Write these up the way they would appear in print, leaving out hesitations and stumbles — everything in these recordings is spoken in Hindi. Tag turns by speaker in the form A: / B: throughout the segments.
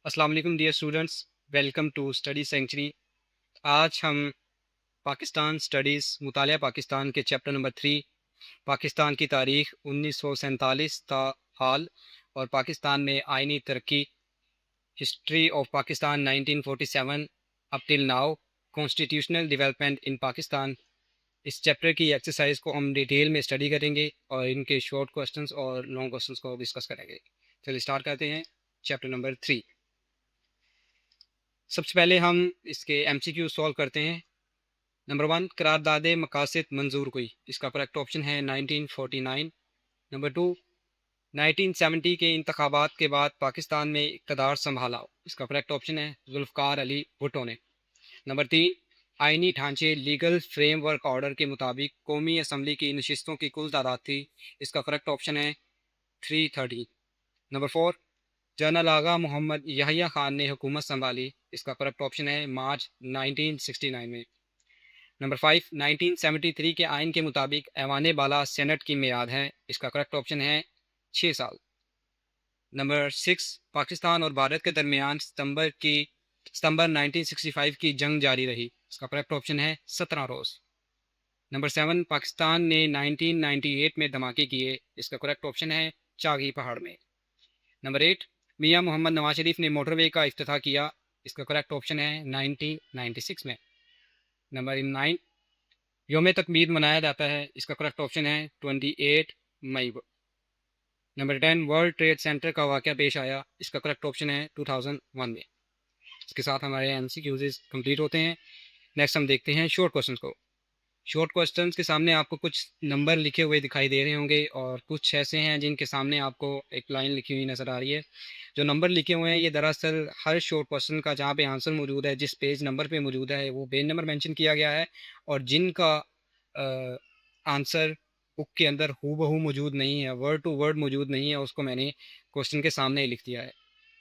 A: अस्सलाम वालेकुम dear students, welcome to study century. आज हम पाकिस्तान स्टडीज़ मुतालिया पाकिस्तान के चैप्टर नंबर 3 पाकिस्तान की तारीख़ 1947 ता हाल और पाकिस्तान में आइनी तरक्की, history of Pakistan 1947 up till now, constitutional development in Pakistan. इस चैप्टर की एक्सरसाइज को हम डिटेल में स्टडी करेंगे और इनके शॉर्ट क्वेश्चंस और लॉन्ग क्वेश्चंस को डिस्कस करेंगे। चलिए स्टार्ट करते हैं चैप्टर नंबर 3। सबसे पहले हम इसके एमसीक्यू सॉल्व करते हैं। नंबर 1, करारदाद मकासद मंजूर हुई, इसका करेक्ट ऑप्शन है 1949। नंबर 2, 1970 के इंतखाबात के बाद पाकिस्तान में इक़्तिदार संभाला, इसका करेक्ट ऑप्शन है जुल्फ़िकार अली भुट्टो ने। नंबर 3, आइनी ढांचे लीगल फ्रेमवर्क ऑर्डर के मुताबिक कौमी असम्बली की नशिस्तों की कुल तादाद थी, इसका करेक्ट ऑप्शन है 330। नंबर 4, जनरल आगा मोहम्मद याहिया खान ने हुकूमत संभाली, इसका करेक्ट ऑप्शन है मार्च 1969 में। नंबर 5, 1973 के आइन के मुताबिक ऐवान बाला सेनेट की मियाद है, इसका करेक्ट ऑप्शन है 6 साल। नंबर 6, पाकिस्तान और भारत के दरमियान सितंबर 1965 की जंग जारी रही, इसका करेक्ट ऑप्शन है 17 रोज़। नंबर 7, पाकिस्तान ने 1998 में धमाके किए, इसका करेक्ट ऑप्शन है चागी पहाड़ में। नंबर 8, मियां मोहम्मद नवाज शरीफ ने मोटरवे का इफ्तिताह किया, इसका करेक्ट ऑप्शन है 1996 में। नंबर 9, योम तकमीर मनाया जाता है, इसका करेक्ट ऑप्शन है 28 मई को। नंबर 10, वर्ल्ड ट्रेड सेंटर का वाक़या पेश आया, इसका करेक्ट ऑप्शन है 2001 में। इसके साथ हमारे एमसीक्यूज़ कंप्लीट होते हैं। नेक्स्ट हम देखते हैं शॉर्ट क्वेश्चन को। शॉर्ट क्वेश्चंस के सामने आपको कुछ नंबर लिखे हुए दिखाई दे रहे होंगे और कुछ ऐसे हैं जिनके सामने आपको एक लाइन लिखी हुई नज़र आ रही है। जो नंबर लिखे हुए हैं ये दरअसल हर शॉर्ट क्वेश्चन का जहाँ पे आंसर मौजूद है, जिस पेज नंबर पे मौजूद है, वो पेज नंबर मेंशन किया गया है, और जिनका आंसर बुक के अंदर हूबहू मौजूद नहीं है, वर्ड टू वर्ड मौजूद नहीं है, उसको मैंने क्वेश्चन के सामने ही लिख दिया है।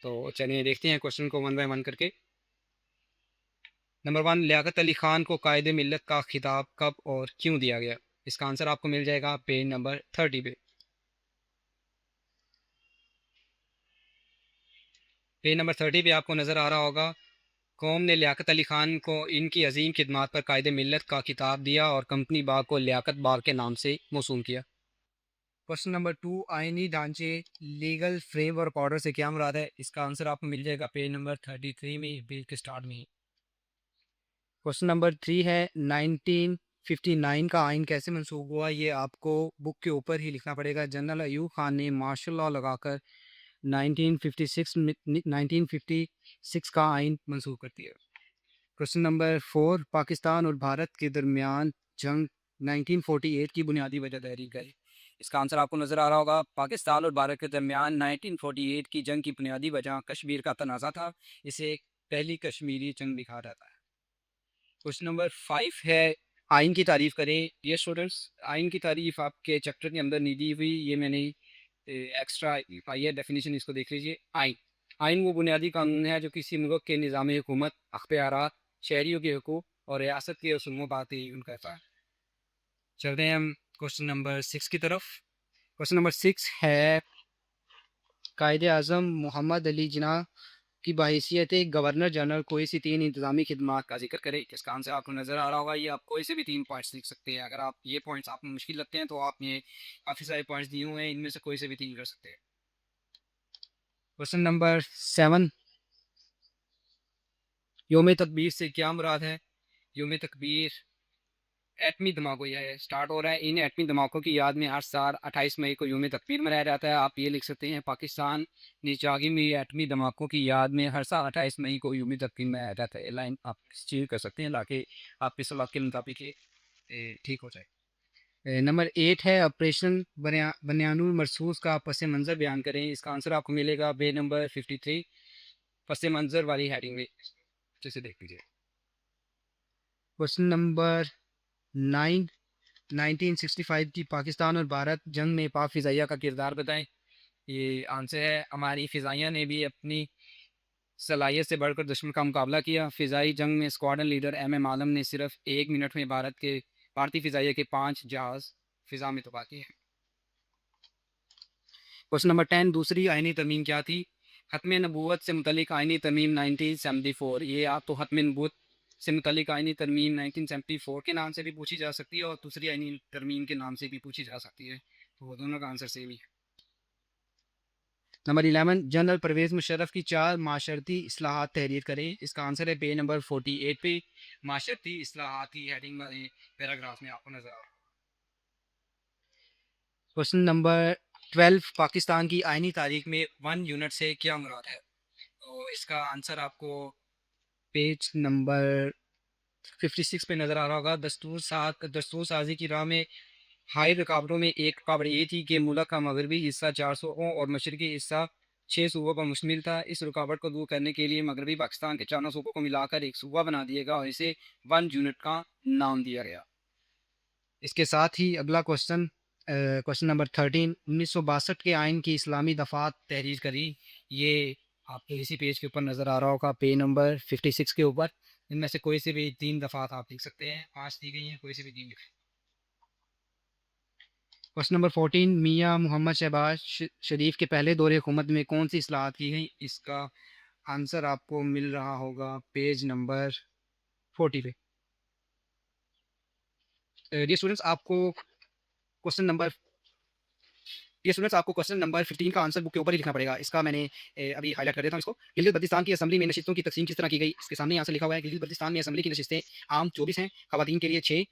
A: तो चलिए देखते हैं क्वेश्चन को वन बाय वन करके। नंबर 1, लियाकत अली ख़ान को कायदे मिल्लत का खिताब कब और क्यों दिया गया? इसका आंसर आपको मिल जाएगा पेज नंबर 30 पे। पेज नंबर 30 पे आपको नज़र आ रहा होगा, कौम ने लियाकत अली ख़ान को इनकी अजीम खिदमात पर कायदे मिल्लत का खिताब दिया और कंपनी बाग को लियाकत बाग के नाम से मौसूम किया। क्वेश्चन नंबर 2, आइनी ढांचे लीगल फ्रेमवर्क ऑर्डर से क्या मुराद है? इसका आंसर आपको मिल जाएगा पेज नंबर 33 में, पेज के स्टार्ट में। क्वेश्चन नंबर 3 है, 1959 का आइन कैसे मंसूख हुआ? ये आपको बुक के ऊपर ही लिखना पड़ेगा। जनरल अयूब खान ने मार्शल लॉ लगाकर 1956 का आइन मंसूख कर दिया। क्वेश्चन नंबर 4, पाकिस्तान और भारत के दरमियान जंग 1948 की बुनियादी वजह तहरीक है। इसका आंसर आपको नज़र आ रहा होगा, पाकिस्तान और भारत के दरमियान 1948 की जंग की बुनियादी वजह कश्मीर का तनाज़ा था। इसे पहली कश्मीरी जंग भी कहा जाता है। क्वेश्चन नंबर 5 है, आइन की तारीफ़ करें। ये स्टूडेंट्स, आइन की तारीफ़ आपके चैप्टर के अंदर नहीं दी हुई, ये मैंने एक्स्ट्रा पाई है। डेफिनेशन इसको देख लीजिए। आइन आइन वो बुनियादी कानून है जो किसी मुल्क के निज़ाम हुकूमत, अख्तियारात, शहरियों के हकूक़ और रियासत के असूलों बात ही उनका है। चलते हैं हम क्वेश्चन नंबर 6 की तरफ। क्वेश्चन नंबर 6 है, कायदे आज़म मोहम्मद अली जिन्ना की बाहिसियत गवर्नर जनरल कोई सी 3 इंतज़ामी खिदमात का जिक्र करें। इसका आंसर आपको नज़र आ रहा होगा, ये आप कोई से भी 3 पॉइंट्स लिख सकते हैं। अगर आप ये पॉइंट्स आपको मुश्किल लगते हैं तो आप ये काफ़ी सारे पॉइंट्स दिए हुए हैं, इनमें से कोई से भी 3 कर सकते हैं। क्वेश्चन नंबर 7, योम तकबीर से क्या मुराद है? योम तकबीर एटमी धमाकों यह स्टार्ट हो रहा है, इन एटमी धमाकों की याद में हर साल 28 मई को योम तकबीर मनाया जाता है। आप ये लिख सकते हैं, पाकिस्तान ने चागी में एटमी धमाकों की याद में हर साल 28 मई को योम तकबीर मनाया जाता है। लाइन आप चेंज कर सकते हैं ताकि आपके सवाल के मुताबिक ठीक हो जाए। नंबर 8 है, ऑपरेशन बनियानुल मरसूस का पस मंज़र बयान करें। इसका आंसर आपको मिलेगा पेज नंबर 53, पस मंज़र वाली हेडिंग में, जैसे देख लीजिए। क्वेश्चन नंबर 9, 1965 की पाकिस्तान और भारत जंग में पाक फ़िज़ाइया का किरदार बताएं। ये आंसर है, हमारी फ़िज़ाइया ने भी अपनी सलाहियत से बढ़कर दुश्मन का मुकाबला किया। फ़िज़ाई जंग में स्क्वाड्रन लीडर एम आलम ने सिर्फ 1 मिनट में भारतीय फ़िज़ाइया के 5 जहाज़ फ़िज़ा में तबाह किए। क्वेश्चन नंबर 10, दूसरी आइनी तरमीम क्या थी? ख़त्म नबूवत से मुतल्लिक़ आईनी तरमीम 1974, ये आप तो ख़त्म नबूवत से मुतल्लिक़ आईनी तरमीम 1974 के नाम से भी पूछी जा सकती है और दूसरी आईनी तरमीम के नाम से भी पूछी जा सकती है, तो दोनों का आंसर सेम ही है। नंबर 11, जनरल परवेज़ मुशर्रफ की 4 माशरती इस्लाहात तहरीर करें। इसका आंसर है पेज नंबर 48 पे माशरती इस्लाहात की हेडिंग वाले पैराग्राफ में आपको नजर आ रहा है। क्वेश्चन नंबर 12, पाकिस्तान की आईनी तारीख में 1 यूनिट से क्या मुराद है? तो इसका आंसर आपको पेज नंबर 56 पे नज़र आ रहा होगा। दस्तूर साजी की राह में हाई रुकावटों में एक रुकावट ये थी कि मुल्क का मगरबी हिस्सा 4 सूबों और मशरकी हिस्सा 6 सूबों पर मुश्तमिल था। इस रुकावट को दूर करने के लिए मगरबी पाकिस्तान के चारों सूबों को मिलाकर एक सूबा बना दिया गया और इसे 1 यूनिट का नाम दिया गया। इसके साथ ही अगला क्वेश्चन, क्वेश्चन नंबर 13, 1962 के आइन की इस्लामी दफ़ात तहरीर करी। ये आपको इसी पेज के ऊपर नज़र आ रहा होगा, पेज नंबर 56 के ऊपर। इनमें से कोई से भी 3 दफ़ात आप लिख सकते हैं, 5 दी गई हैं, कोई से भी 3 लिखें। क्वेश्चन नंबर 14, मियाँ मोहम्मद शहबाज शरीफ के पहले दौरे हुकूमत में कौन सी इस्लाहात की गई? इसका आंसर आपको मिल रहा होगा पेज नंबर 40 पे। डियर स्टूडेंट्स, आपको क्वेश्चन नंबर ये स्टूडेंट्स आपको क्वेश्चन नंबर 15 का आंसर बुक के ऊपर ही लिखना पड़ेगा। इसका मैंने अभी हाईलाइट कर देता हूँ इसको। गिलगित बल्तिस्तान की असेंबली में नशिस्तों की तकसीम किस तरह की गई? इसके सामने आंसर लिखा हुआ है। गिलगित बल्तिस्तान में असेंबली की नशिस्तें आम 24 हैं, खवातीन के लिए 6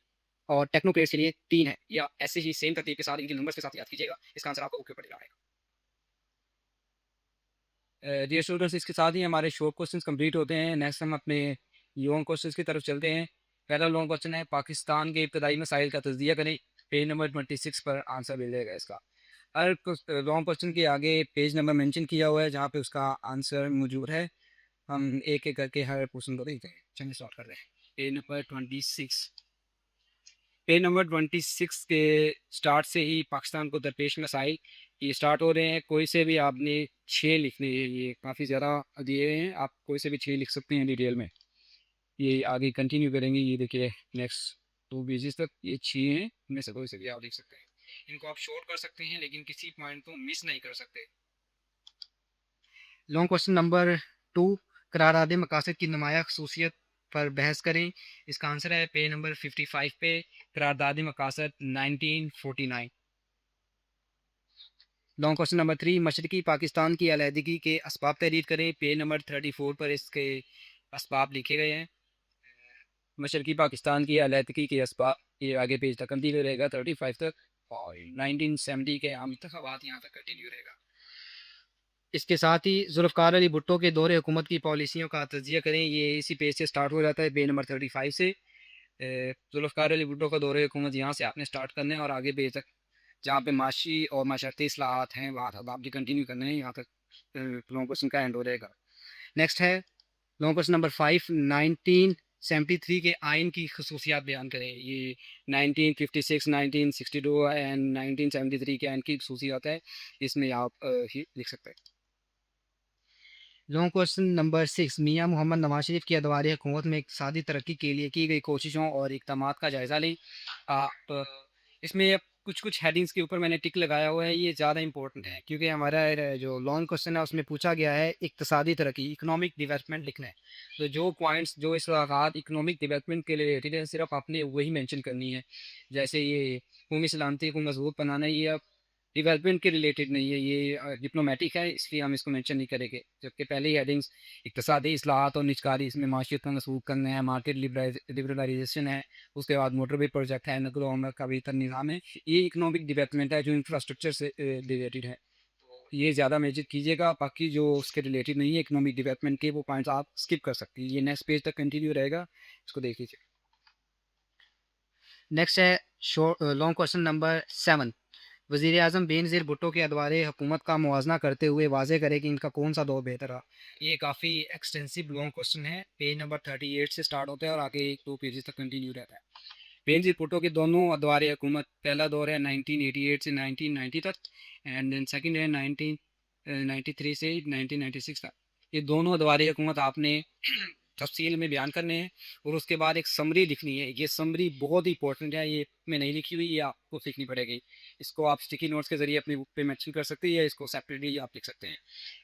A: और टेक्नोक्रेट्स के लिए 3 है, या ऐसे ही सेम तरतीब के साथ इनके नंबर्स के साथ याद कीजिएगा। इसका आंसर आपको बुक के ऊपर लिखना है। डियर स्टूडेंट्स, इसके साथ ही हमारे शॉर्ट क्वेश्चंस कंप्लीट होते हैं। नेक्स्ट हम अपने लॉन्ग क्वेश्चंस की तरफ चलते हैं। पहला लॉन्ग क्वेश्चन है, पाकिस्तान के इब्तदाई मसाइल का तज्जिया करें। पेज नंबर 26 पर आंसर मिल जाएगा इसका। हर लॉन्ग क्वेश्चन के आगे पेज नंबर मेंशन किया हुआ है जहाँ पे उसका आंसर मौजूद है। हम एक एक करके हर क्वेश्चन को देखते हैं। चलिए स्टार्ट कर रहे हैं। Page number 26। पेज नंबर 26 के स्टार्ट से ही पाकिस्तान को दरपेश मसाइल ये स्टार्ट हो रहे हैं। कोई से भी आपने 6 लिखने हैं, ये काफ़ी ज़्यादा दिए हुए हैं, आप कोई से भी 6 लिख सकते हैं डिटेल में। ये आगे कंटिन्यू करेंगे। ये देखिए नेक्स्ट 2 पेजेस तक ये 6 हैं, इनमें से कोई से भी आप लिख सकते हैं। इनको आप शॉर्ट कर सकते हैं लेकिन किसी पॉइंट को मिस नहीं कर सकते। लॉन्ग क्वेश्चन नंबर 2, कराराद मकासद की नुमाया खसूसियत पर बहस करें। इसका आंसर है पेज नंबर 55 पे करारदाद मकासद 1949। लॉन्ग क्वेश्चन नंबर 3, मशरकी पाकिस्तान की अलहदगी के असबाब तहरीर करें। पेज नंबर 34 पर इसके असबाब लिखे गए हैं। मशरकी पाकिस्तान की अलहदगी के असबाब, ये आगे पेज तक कंटिन्यू रहेगा 35 तक, और 1970 के आम इंतखाबात यहाँ तक कंटिन्यू रहेगा। इसके साथ ही जुल्फ़कार अली भुट्टो के दौरे हुकूमत की पॉलिसियों का तजिया करें। ये इसी पेज से स्टार्ट हो जाता है, पेज नंबर 35 से। जुल्फ़कार अली भुट्टो का दौरे हुकूमत यहाँ से आपने स्टार्ट करना है और आगे पेज तक जहाँ पे माशी और माशरती इस्लाहात हैं वहाँ तक आपने कंटिन्यू करना है। यहाँ तक लॉन्ग क्वेश्चन का एंड हो रहेगा। नेक्स्ट है लॉन्ग क्वेश्चन नंबर 5, 1973 के आइन की खसूसियात बयान करें। ये 1956, 1962 एंड 1973 के आइन की खसूसियात है, इसमें आप ही लिख सकते हैं। लॉन्ग क्वेश्चन नंबर 6, मियाँ मोहम्मद नवाज शरीफ की अदवार हुकूमत में इक़्तिसादी तरक्की के लिए की गई कोशिशों और इक़दामात का जायज़ा लें। आप इसमें कुछ कुछ हेडिंग्स के ऊपर मैंने टिक लगाया हुआ है, ये ज़्यादा इंपॉर्टेंट है क्योंकि हमारा जो लॉन्ग क्वेश्चन है उसमें पूछा गया है इक़्तिसादी तरक्की, इकनॉमिक डेवलपमेंट लिखना है। तो जो पॉइंट्स जो इस्लाहात इकनॉमिक डेवलपमेंट के लिए रिलेटेड है सिर्फ आपने वही मेंशन करनी है। जैसे ये कौमी सलामती को मजबूत बनाना, ये अब डेवलपमेंट के रिलेटेड नहीं है, ये डिप्लोमेटिक है, इसलिए हम इसको मेंशन नहीं करेंगे। जबकि पहले ही हेडिंग्स इक़्तिसादी इस्लाहात और निजकारी, इसमें माशियत का मसूख करना है, मार्केट लिबरलाइजेशन है, उसके बाद मोटरवे प्रोजेक्ट है, नकल आमद का बेहतर निज़ाम है। ये इकनॉमिक डेवलपमेंट है जो इंफ्रास्ट्रक्चर से रिलेटेड है, ये ज़्यादा मेजर कीजिएगा। बाकी जो उसके रिलेटेड नहीं है इकनॉमिक डेवलपमेंट के, वो पॉइंट्स आप स्किप कर सकते हैं। ये नेक्स्ट पेज तक कंटिन्यू रहेगा, इसको देख लीजिए। नेक्स्ट है लॉन्ग क्वेश्चन नंबर 7, वज़ीर आज़म बेनज़ीर भुट्टो के अदवारे हुकूमत का मुवाजना करते हुए वाज़े करे कि इनका कौन सा दौर बेहतर रहा। ये काफ़ी एक्सटेंसिव लॉन्ग क्वेश्चन है, पेज नंबर 38 से स्टार्ट होता है और आगे 2 पेजेस तक कंटिन्यू रहता है। बेनज़ीर भुट्टो के दोनों अदवारे हुकूमत, पहला दौर है 1988 से 1990 तक एंड देन सेकेंड है 1993 से 1996 तक। ये दोनों अदवारे हुकूमत आपने तफ़सील में बयान करने हैं और उसके बाद एक समरी लिखनी है। ये समरी बहुत ही इंपॉर्टेंट है, ये में नहीं लिखी हुई, ये आपको सीखनी पड़ेगी। इसको आप स्टिकी नोट्स के ज़रिए अपनी बुक पे मेंशन कर सकते हैं या इसको सेपरेटली आप लिख सकते हैं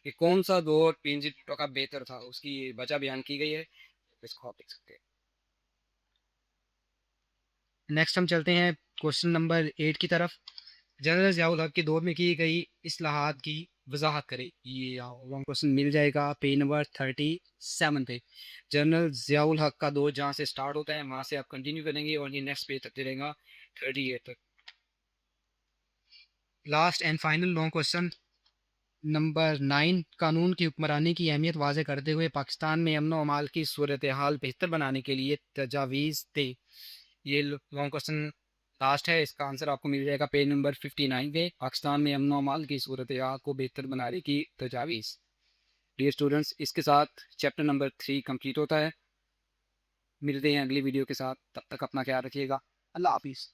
A: कि कौन सा दौर पीएनजी भुट्टो का बेहतर था, उसकी वजह बयान की गई है, इसको आप लिख सकते हैं। नेक्स्ट हम चलते हैं क्वेश्चन नंबर 8 की तरफ। जनरल ज़ियाउल हक के दौर में की गई इस्लाहात की वजाहत करें। ये लॉन्ग क्वेश्चन मिल जाएगा पेज नंबर 37 पे। जनरल ज़ियाउल हक का दौर जहाँ से स्टार्ट होता है वहाँ से आप कंटिन्यू करेंगे और ये नेक्स्ट पेज तक चलेगा 38 तक। Last and final long question number 9, कानून की हुक्मरानी की अहमियत वाज़े करते हुए पाकिस्तान में अमन व अमाल की सूरत हाल बेहतर बनाने के लिए तजावीज़ थे। ये लॉन्ग क्वेश्चन लास्ट है, इसका आंसर आपको मिल जाएगा पेज नंबर 59 पे। पाकिस्तान में अमन व अमाल की सूरत हाल को बेहतर बनाने की तजावीज़। डियर स्टूडेंट्स, इसके साथ चैप्टर नंबर 3 कंप्लीट होता है। मिलते हैं अगली वीडियो के साथ, तब तक अपना ख्याल रखिएगा। अल्लाह हाफिज़।